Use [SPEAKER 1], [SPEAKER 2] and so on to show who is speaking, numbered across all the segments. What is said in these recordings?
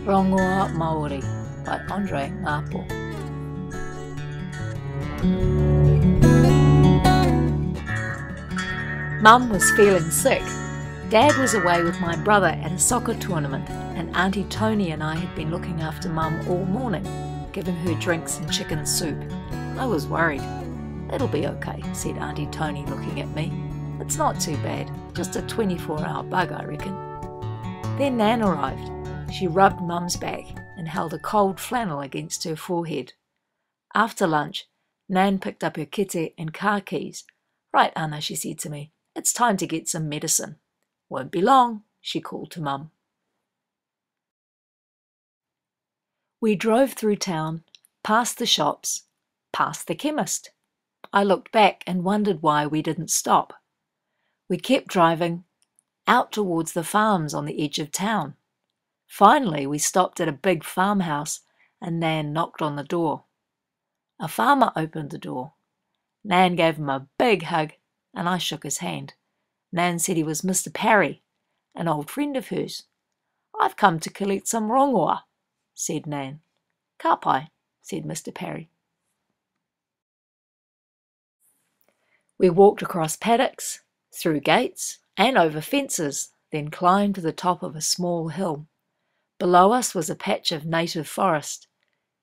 [SPEAKER 1] Rongoa Māori by Andre Ngāpo. Mum was feeling sick. Dad was away with my brother at a soccer tournament, and Auntie Tony and I had been looking after Mum all morning, giving her drinks and chicken soup. I was worried. "It'll be okay," said Auntie Tony, looking at me. "It's not too bad, just a 24-hour bug, I reckon." Then Nan arrived. She rubbed Mum's back and held a cold flannel against her forehead. After lunch, Nan picked up her kete and car keys. "Right, Anna," she said to me. "It's time to get some medicine." "Won't be long," she called to Mum. We drove through town, past the shops, past the chemist. I looked back and wondered why we didn't stop. We kept driving out towards the farms on the edge of town. Finally, we stopped at a big farmhouse and Nan knocked on the door. A farmer opened the door. Nan gave him a big hug and I shook his hand. Nan said he was Mr. Parry, an old friend of hers. "I've come to collect some rongoa," said Nan. "Ka pai," said Mr. Parry. We walked across paddocks, through gates, and over fences, then climbed to the top of a small hill. Below us was a patch of native forest.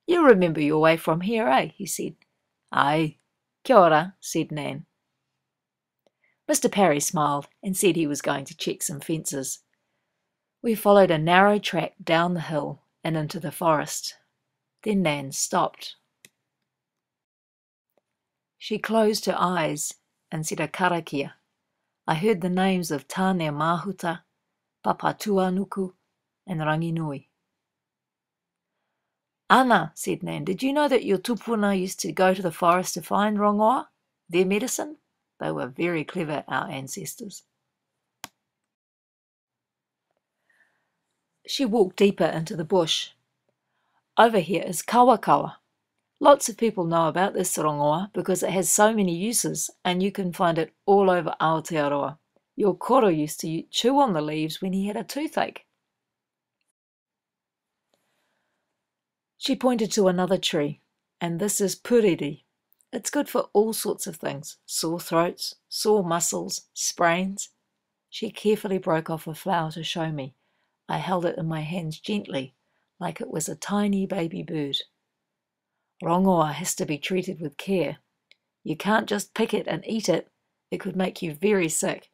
[SPEAKER 1] "You remember your way from here, eh?" he said. "Aye." "Kia ora," said Nan. Mr. Parry smiled and said he was going to check some fences. We followed a narrow track down the hill and into the forest. Then Nan stopped. She closed her eyes and said a karakia. I heard the names of Tāne Mahuta, Papatuanuku, and Ranginui. "Anna," said Nan, "did you know that your tupuna used to go to the forest to find rongoa, their medicine? They were very clever, our ancestors." She walked deeper into the bush. "Over here is kawakawa. Lots of people know about this rongoa because it has so many uses and you can find it all over Aotearoa. Your koro used to chew on the leaves when he had a toothache." She pointed to another tree, and this is puriri. It's good for all sorts of things, sore throats, sore muscles, sprains. She carefully broke off a flower to show me. I held it in my hands gently, like it was a tiny baby bird. Rongoa has to be treated with care. You can't just pick it and eat it. It could make you very sick.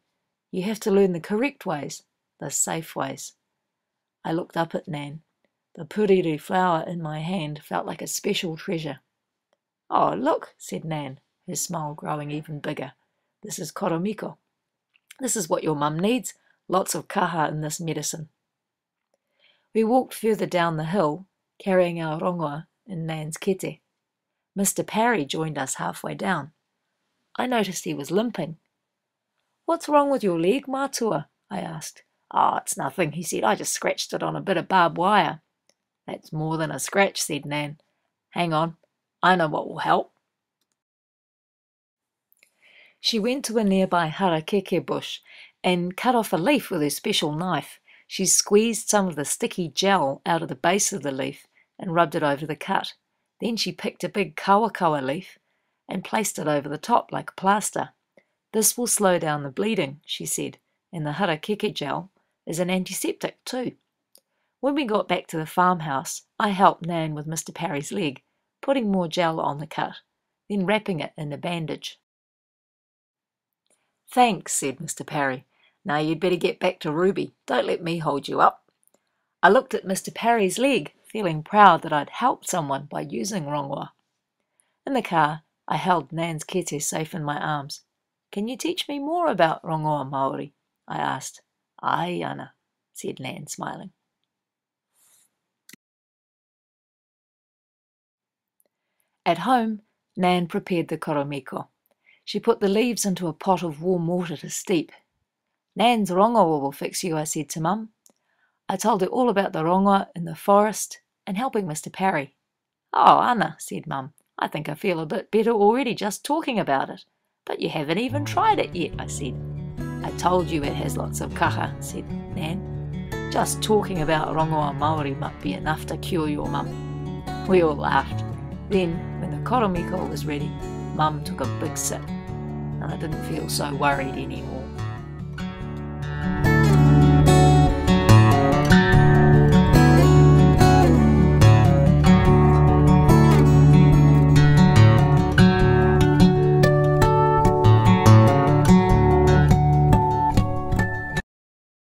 [SPEAKER 1] You have to learn the correct ways, the safe ways. I looked up at Nan. The puriri flower in my hand felt like a special treasure. "Oh, look," said Nan, her smile growing even bigger. "This is koromiko. This is what your mum needs, lots of kaha in this medicine." We walked further down the hill, carrying our rongoa in Nan's kete. Mr. Parry joined us halfway down. I noticed he was limping. "What's wrong with your leg, Mātua?" I asked. "Oh, it's nothing," he said. "I just scratched it on a bit of barbed wire." "That's more than a scratch," said Nan. "Hang on. I know what will help." She went to a nearby harakeke bush and cut off a leaf with her special knife. She squeezed some of the sticky gel out of the base of the leaf and rubbed it over the cut. Then she picked a big kawakawa leaf and placed it over the top like a plaster. "This will slow down the bleeding," she said, "and the harakeke gel is an antiseptic too." When we got back to the farmhouse, I helped Nan with Mr. Parry's leg, putting more gel on the cut, then wrapping it in a bandage. "Thanks," said Mr. Parry. "Now you'd better get back to Ruby. Don't let me hold you up." I looked at Mr. Parry's leg, feeling proud that I'd helped someone by using rongoa. In the car, I held Nan's kete safe in my arms. "Can you teach me more about Rongoa Māori?" I asked. "Aye, Anna," said Nan, smiling. At home, Nan prepared the koromiko. She put the leaves into a pot of warm water to steep. "Nan's rongoa will fix you," I said to Mum. I told her all about the rongoa in the forest and helping Mr. Parry. "Oh, Anna," said Mum, "I think I feel a bit better already just talking about it." "But you haven't even tried it yet," I said. "I told you it has lots of kaha," said Nan. Just talking about rongoa Māori might be enough to cure your mum. We all laughed. Then, when the koromiko was ready, Mum took a big sip, and I didn't feel so worried anymore.